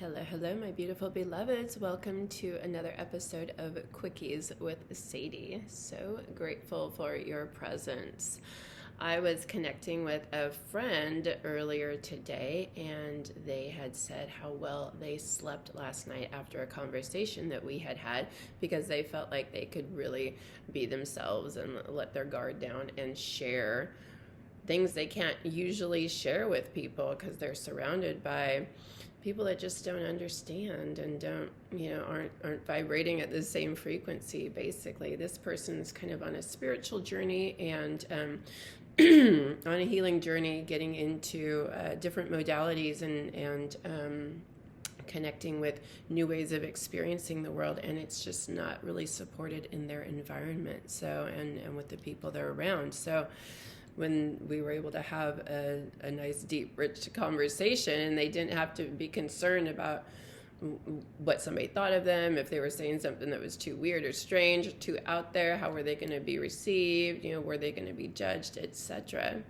Hello, hello, my beautiful beloveds. Welcome to another episode of Quickies with Saidi. So grateful for your presence. I was connecting with a friend earlier today, and they had said how well they slept last night after a conversation that we had had because they felt like they could really be themselves and let their guard down and share things they can't usually share with people because they're surrounded by people that just don't understand and aren't vibrating at the same frequency. Basically, this person's kind of on a spiritual journey and on a healing journey, getting into different modalities and connecting with new ways of experiencing the world, and it's just not really supported in their environment. So and with the people they're around. So when we were able to have a nice, deep, rich conversation, and they didn't have to be concerned about what somebody thought of them, if they were saying something that was too weird or strange, or too out there, how were they going to be received, were they going to be judged, etc.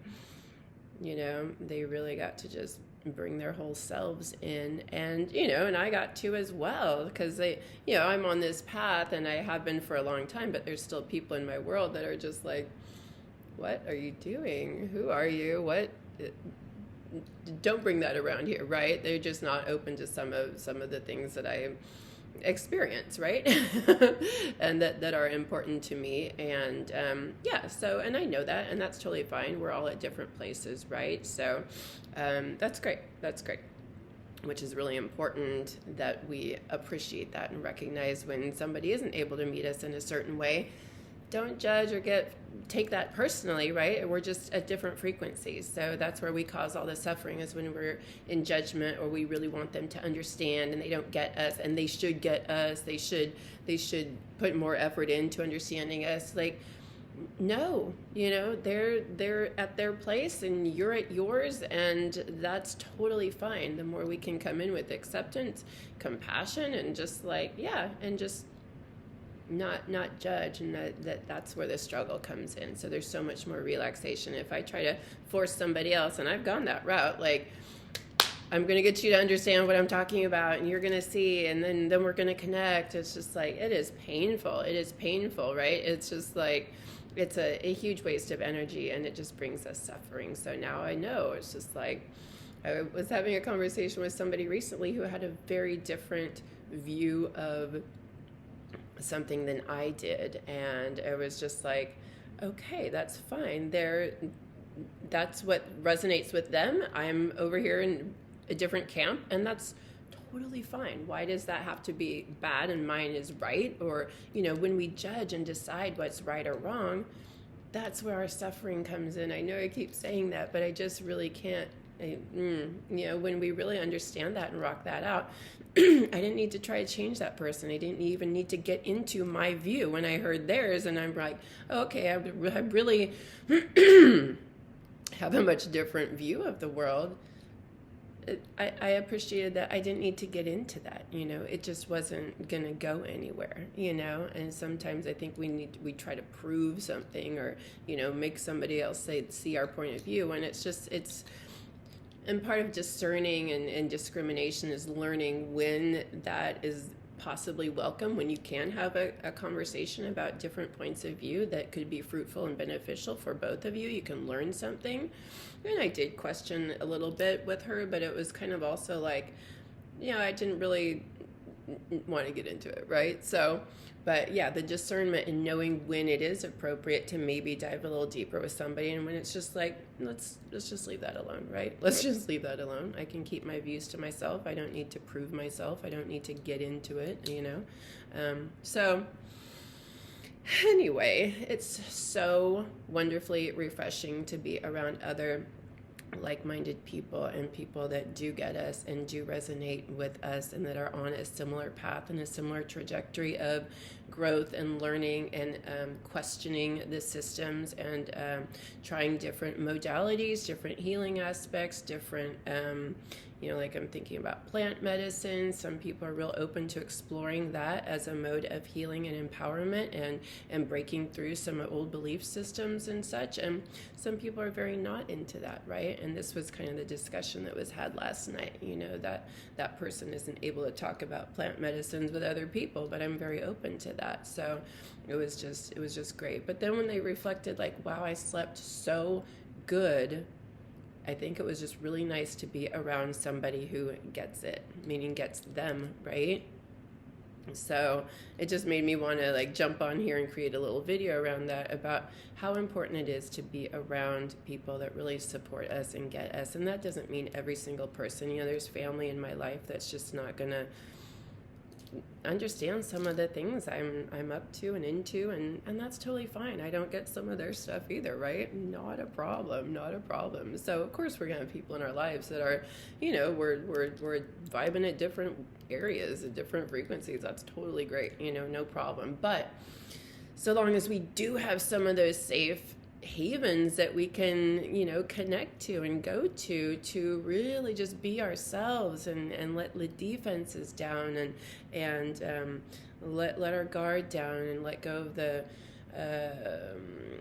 They really got to just bring their whole selves in, and I got to as well, because I'm on this path, and I have been for a long time, but there's still people in my world that are just like, what are you doing? Who are you? What? Don't bring that around here, right? They're just not open to some of the things that I experience, right? And that are important to me. And and I know that, and that's totally fine. We're all at different places, right? So that's great. That's great. Which is really important that we appreciate that and recognize when somebody isn't able to meet us in a certain way. Don't judge or take that personally, right? We're just at different frequencies. So that's where we cause all the suffering, is when we're in judgment, or we really want them to understand and they don't get us, and they should get us. They should put more effort into understanding us. Like, no, they're at their place and you're at yours, and that's totally fine. The more we can come in with acceptance, compassion, and just just not judge, and that's where the struggle comes in. So there's so much more relaxation. If I try to force somebody else, and I've gone that route, like, I'm going to get you to understand what I'm talking about, and you're going to see, and then we're going to connect. It's just like, it is painful, right? It's just like, it's a huge waste of energy, and it just brings us suffering. So now I know. It's just like, I was having a conversation with somebody recently who had a very different view of something than I did, and it was just like, okay, that's fine. That's what resonates with them. I'm over here in a different camp, and that's totally fine. Why does that have to be bad and mine is right? Or when we judge and decide what's right or wrong, that's where our suffering comes in. I know I keep saying that, but I just really can't. When we really understand that and rock that out, I didn't need to try to change that person. I didn't even need to get into my view when I heard theirs, and I'm like, okay, I really have a much different view of the world. I appreciated that I didn't need to get into that. It just wasn't going to go anywhere, and sometimes I think we try to prove something, or, make somebody else see our point of view, and and part of discerning and discrimination is learning when that is possibly welcome, when you can have a conversation about different points of view that could be fruitful and beneficial for both of you. You can learn something. And I did question a little bit with her, but it was kind of also like, I didn't really want to get into it, right? So, but yeah, the discernment and knowing when it is appropriate to maybe dive a little deeper with somebody, and when it's just like, let's just leave that alone, right? Let's just leave that alone. I can keep my views to myself. I don't need to prove myself. I don't need to get into it, So anyway, it's so wonderfully refreshing to be around other like-minded people, and people that do get us and do resonate with us, and that are on a similar path and a similar trajectory of growth and learning and questioning the systems and trying different modalities, different healing aspects, different like I'm thinking about plant medicine. Some people are real open to exploring that as a mode of healing and empowerment and breaking through some old belief systems and such. And some people are very not into that, right? And this was kind of the discussion that was had last night, that person isn't able to talk about plant medicines with other people, but I'm very open to that. So it was just great. But then when they reflected, like, wow, I slept so good, I think it was just really nice to be around somebody who gets it, meaning gets them, right? So it just made me want to jump on here and create a little video around that, about how important it is to be around people that really support us and get us. And that doesn't mean every single person. There's family in my life that's just not going to understand some of the things I'm up to and into, and that's totally fine. I don't get some of their stuff either, right? Not a problem. So of course we're gonna have people in our lives that are, we're vibing at different areas, at different frequencies. That's totally great, no problem. But so long as we do have some of those safe havens that we can connect to and go to really just be ourselves and let the defenses down and let our guard down and let go of the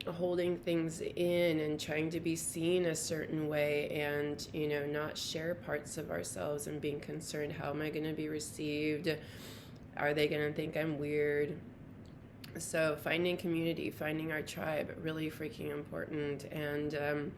holding things in and trying to be seen a certain way, and not share parts of ourselves and being concerned, how am I going to be received, are they going to think I'm weird? So finding community, finding our tribe, really freaking important. And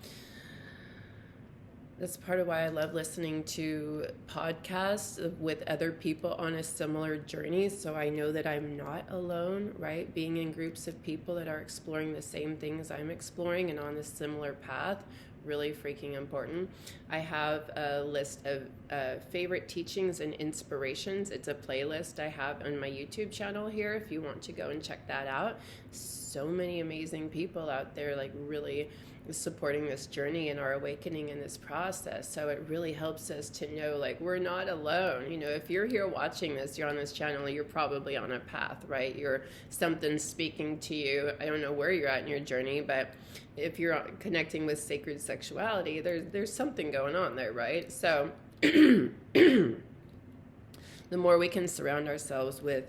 that's part of why I love listening to podcasts with other people on a similar journey. So I know that I'm not alone, right? Being in groups of people that are exploring the same things I'm exploring and on a similar path, really freaking important. I have a list of favorite teachings and inspirations. It's a playlist I have on my YouTube channel here if you want to go and check that out. So many amazing people out there really supporting this journey and our awakening in this process. So it really helps us to know we're not alone. If you're here watching this, you're on this channel, you're probably on a path, right? Something's speaking to you. I don't know where you're at in your journey, but if you're connecting with sacred sexuality, there's something going on there, right? So the more we can surround ourselves with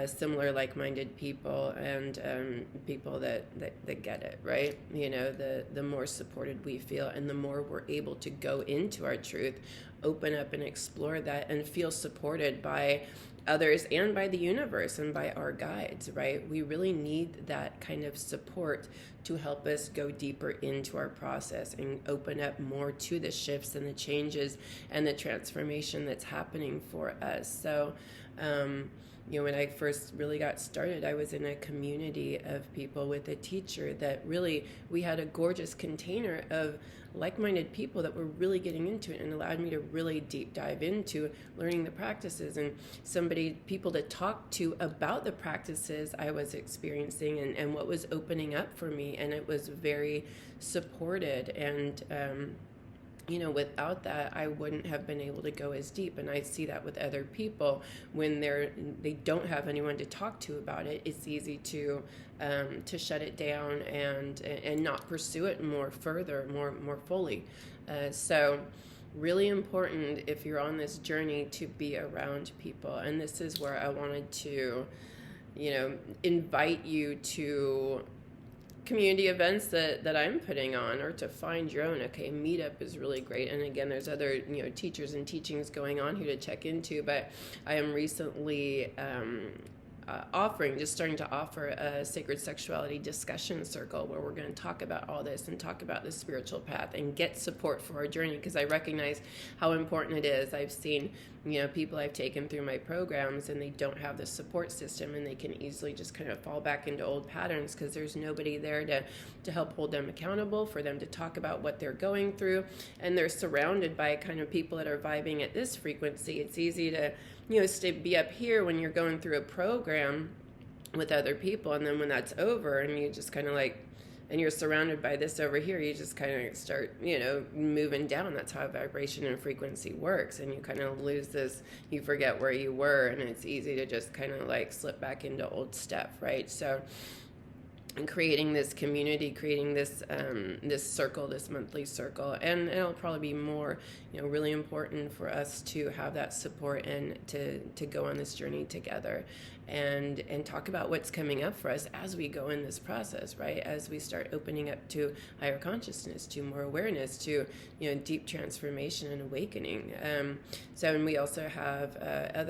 similar like-minded people and people that get it, right? The more supported we feel, and the more we're able to go into our truth, open up and explore that, and feel supported by others and by the universe and by our guides, right? We really need that kind of support to help us go deeper into our process and open up more to the shifts and the changes and the transformation that's happening for us. So, when I first really got started, I was in a community of people with a teacher that really, we had a gorgeous container of like-minded people that were really getting into it, and allowed me to really deep dive into learning the practices and people to talk to about the practices I was experiencing and what was opening up for me. And it was very supported, and without that, I wouldn't have been able to go as deep. And I see that with other people when they don't have anyone to talk to about it. It's easy to shut it down and not pursue it more fully. So really important, if you're on this journey, to be around people. And this is where I wanted to, invite you to community events that I'm putting on, or to find your own. Okay, meetup is really great, and again, there's other teachers and teachings going on here to check into. But I am recently starting to offer a Sacred Sexuality Discussion Circle, where we're going to talk about all this and talk about the spiritual path and get support for our journey, because I recognize how important it is. I've seen people I've taken through my programs, and they don't have the support system, and they can easily just kind of fall back into old patterns because there's nobody there to help hold them accountable, for them to talk about what they're going through. And they're surrounded by kind of people that are vibing at this frequency. It's easy to be up here when you're going through a program with other people, and then when that's over and you just kind of and you're surrounded by this over here, you just kind of start, moving down. That's how vibration and frequency works. And you kind of lose this, you forget where you were, and it's easy to just kind of like slip back into old stuff, right? So, and creating this community, creating this this circle, this monthly circle, and it'll probably be more, really important for us to have that support and to go on this journey together, and talk about what's coming up for us as we go in this process, right? As we start opening up to higher consciousness, to more awareness, to deep transformation and awakening. And we also have a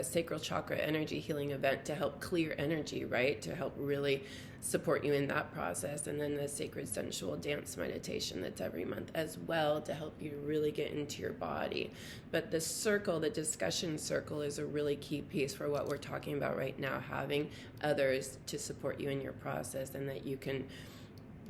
sacral chakra energy healing event to help clear energy, right? To help really support you in that process. And then the sacred sensual dance meditation that's every month as well, to help you really get into your body. But the circle, the discussion circle, is a really key piece for what we're talking about right now, having others to support you in your process, and that you can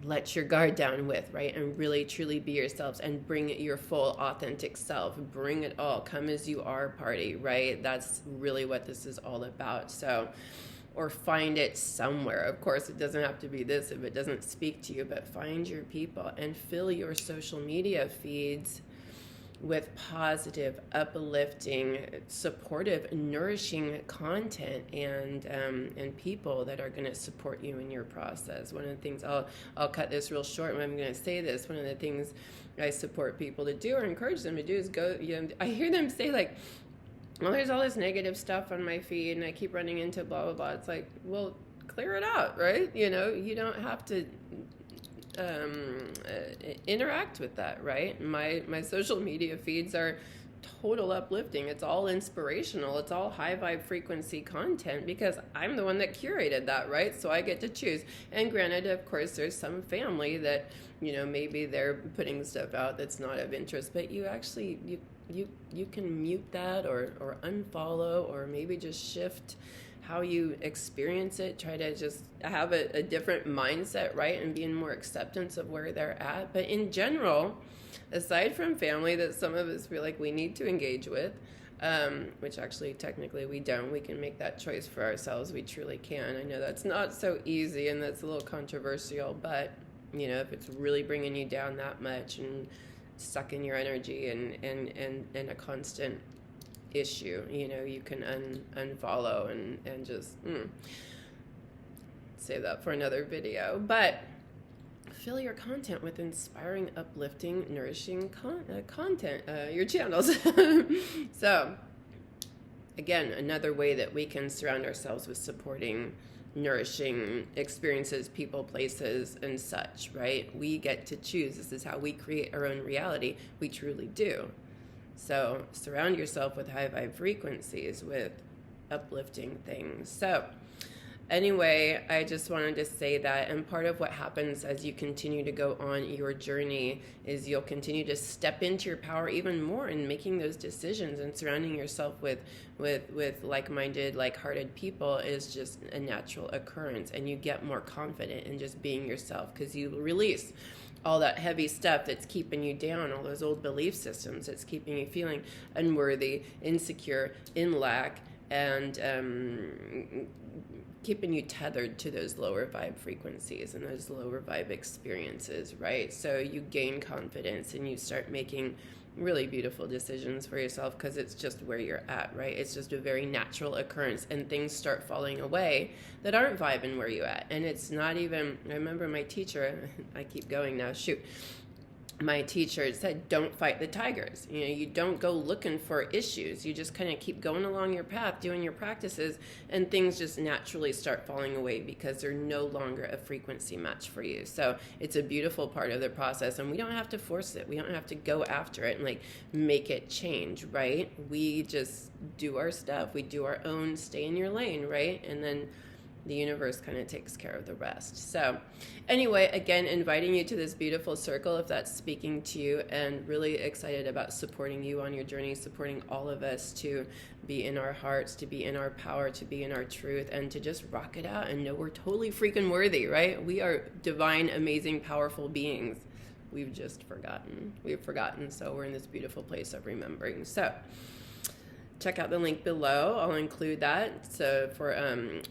let your guard down with, right? And really truly be yourselves and bring your full authentic self. Bring it all. Come as you are party, right? That's really what this is all about. So, or find it somewhere. Of course, it doesn't have to be this if it doesn't speak to you, but find your people and fill your social media feeds with positive, uplifting, supportive, nourishing content, and people that are going to support you in your process. One of the things, I'll cut this real short, and I'm going to say this. One of the things I support people to do or encourage them to do is go. I hear them say like, "Well, there's all this negative stuff on my feed, and I keep running into blah blah blah." It's like, well, clear it out, right? You don't have to interact with that, right? My social media feeds are total uplifting. It's all inspirational. It's all high vibe frequency content, because I'm the one that curated that, right? So I get to choose. And granted, of course, there's some family that, maybe they're putting stuff out that's not of interest, but you actually, you can mute that or unfollow, or maybe just shift how you experience it. Try to just have a different mindset, right? And be in more acceptance of where they're at. But in general, aside from family that some of us feel like we need to engage with, which actually technically we don't, we can make that choice for ourselves. We truly can. I know that's not so easy, and that's a little controversial, but if it's really bringing you down that much and sucking your energy and a constant issue, you can unfollow and just save that for another video. But fill your content with inspiring, uplifting, nourishing content, your channels. So again, another way that we can surround ourselves with supporting, nourishing experiences, people, places, and such, right? We get to choose. This is how we create our own reality. We truly do. So surround yourself with high vibe frequencies, with uplifting things. So anyway, I just wanted to say that, and part of what happens as you continue to go on your journey is you'll continue to step into your power even more in making those decisions, and surrounding yourself with like-minded, like-hearted people is just a natural occurrence, and you get more confident in just being yourself, because you release all that heavy stuff that's keeping you down, all those old belief systems that's keeping you feeling unworthy, insecure, in lack, and keeping you tethered to those lower vibe frequencies and those lower vibe experiences, right? So you gain confidence and you start making really beautiful decisions for yourself, because it's just where you're at, right? It's just a very natural occurrence, and things start falling away that aren't vibing where you're at. And it's not even, I remember my teacher, I keep going now, shoot. My teacher said, don't fight the tigers. You don't go looking for issues. You just kind of keep going along your path, doing your practices, and things just naturally start falling away because they're no longer a frequency match for you. So it's a beautiful part of the process, and we don't have to force it. We don't have to go after it and like make it change, right? We just do our stuff. We do our own, stay in your lane, right? And then the universe kind of takes care of the rest. So anyway, again, inviting you to this beautiful circle if that's speaking to you, and really excited about supporting you on your journey, supporting all of us to be in our hearts, to be in our power, to be in our truth, and to just rock it out and know we're totally freaking worthy, right? We are divine, amazing, powerful beings. We've just forgotten. We've forgotten, so we're in this beautiful place of remembering. So check out the link below. I'll include that so for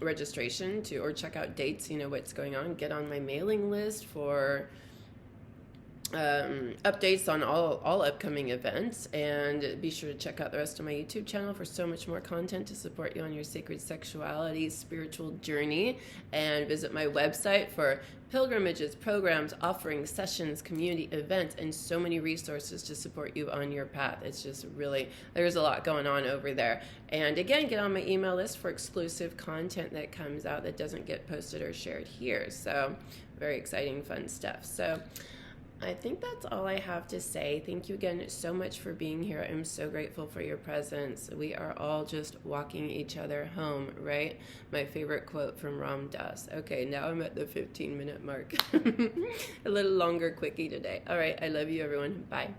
registration to, or check out dates, what's going on. Get on my mailing list for updates on all upcoming events, and be sure to check out the rest of my YouTube channel for so much more content to support you on your sacred sexuality spiritual journey, and visit my website for pilgrimages, programs, offerings, sessions, community events, and so many resources to support you on your path. It's just really, there's a lot going on over there. And again, get on my email list for exclusive content that comes out that doesn't get posted or shared here. So very exciting, fun stuff. So I think that's all I have to say. Thank you again so much for being here. I'm so grateful for your presence. We are all just walking each other home, right? My favorite quote from Ram Dass. Okay, now I'm at the 15-minute mark. A little longer quickie today. All right, I love you, everyone. Bye.